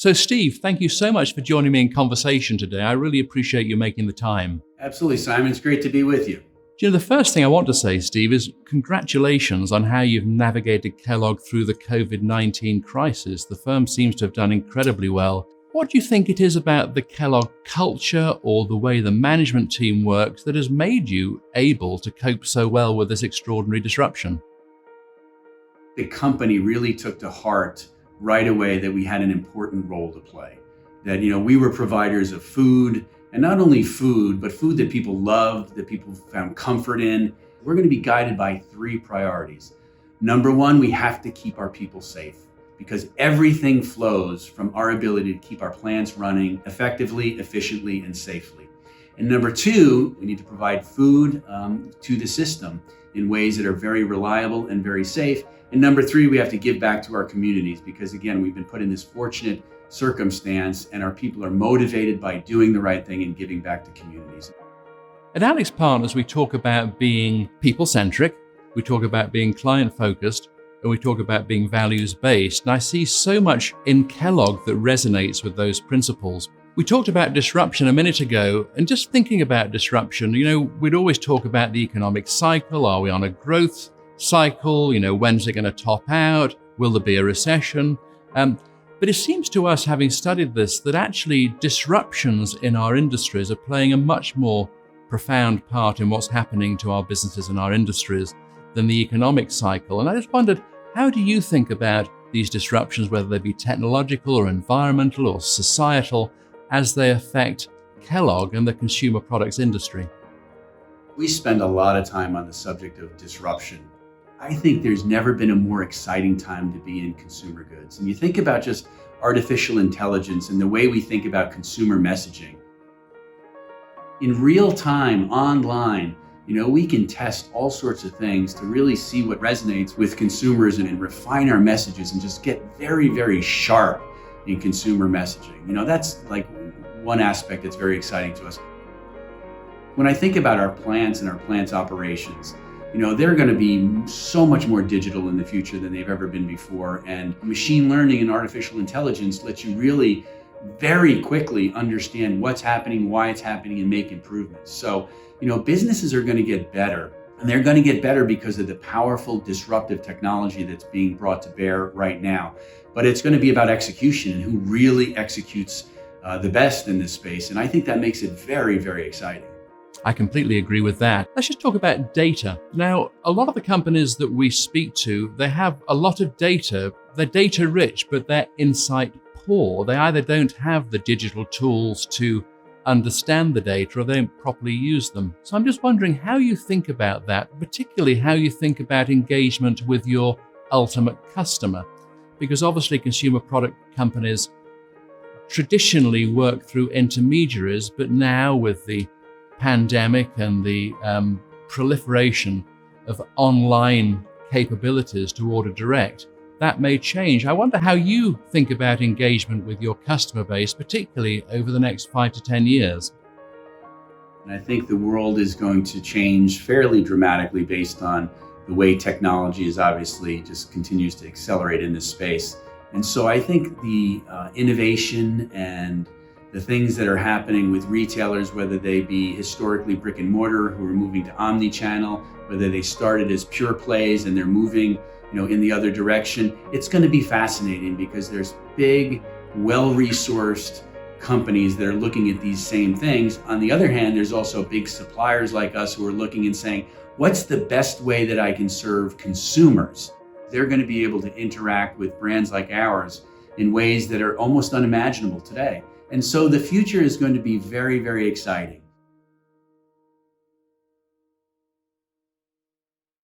So Steve, thank you so much for joining me in conversation today. I really appreciate you making the time. Absolutely, Simon. It's great to be with you. The first thing I want to say, Steve, is congratulations on how you've navigated Kellogg through the COVID-19 crisis. The firm seems to have done incredibly well. What do you think it is about the Kellogg culture or the way the management team works that has made you able to cope so well with this extraordinary disruption? The company really took to heart right away that we had an important role to play. That, we were providers of food, and not only food, but food that people loved, that people found comfort in. We're going to be guided by three priorities. Number one, we have to keep our people safe because everything flows from our ability to keep our plants running effectively, efficiently, and safely. And number two, we need to provide food to the system in ways that are very reliable and very safe. And number three, we have to give back to our communities because, again, we've been put in this fortunate circumstance and our people are motivated by doing the right thing and giving back to communities. At AlixPartners, we talk about being people-centric, we talk about being client-focused, and we talk about being values-based. And I see so much in Kellogg that resonates with those principles. We talked about disruption a minute ago, and just thinking about disruption, we'd always talk about the economic cycle. Are we on a growth cycle? When's it going to top out? Will there be a recession? But it seems to us, having studied this, that actually disruptions in our industries are playing a much more profound part in what's happening to our businesses and our industries than the economic cycle. And I just wondered, how do you think about these disruptions, whether they be technological or environmental or societal, as they affect Kellogg and the consumer products industry? We spend a lot of time on the subject of disruption. I think there's never been a more exciting time to be in consumer goods. And you think about just artificial intelligence and the way we think about consumer messaging. In real time, online, we can test all sorts of things to really see what resonates with consumers and refine our messages and just get very, very sharp in consumer messaging. That's like one aspect that's very exciting to us. When I think about our plants and our plants operations, they're going to be so much more digital in the future than they've ever been before. And machine learning and artificial intelligence lets you really very quickly understand what's happening, why it's happening, and make improvements. So, businesses are going to get better. And they're going to get better because of the powerful disruptive technology that's being brought to bear right now. But it's going to be about execution and who really executes the best in this space. And I think that makes it very, very exciting. I completely agree with that. Let's just talk about data. Now, a lot of the companies that we speak to, they have a lot of data. They're data rich, but they're insight poor. They either don't have the digital tools to understand the data or they don't properly use them. So I'm just wondering how you think about that, particularly how you think about engagement with your ultimate customer. Because obviously consumer product companies traditionally work through intermediaries, but now with the pandemic and the proliferation of online capabilities to order direct, that may change. I wonder how you think about engagement with your customer base, particularly over the next 5 to 10 years. And I think the world is going to change fairly dramatically based on the way technology is obviously just continues to accelerate in this space. And so I think the innovation and the things that are happening with retailers, whether they be historically brick and mortar who are moving to omni-channel, whether they started as pure plays and they're moving, in the other direction, it's going to be fascinating because there's big, well-resourced companies that are looking at these same things. On the other hand, there's also big suppliers like us who are looking and saying, what's the best way that I can serve consumers? They're going to be able to interact with brands like ours in ways that are almost unimaginable today. And so the future is going to be very, very exciting.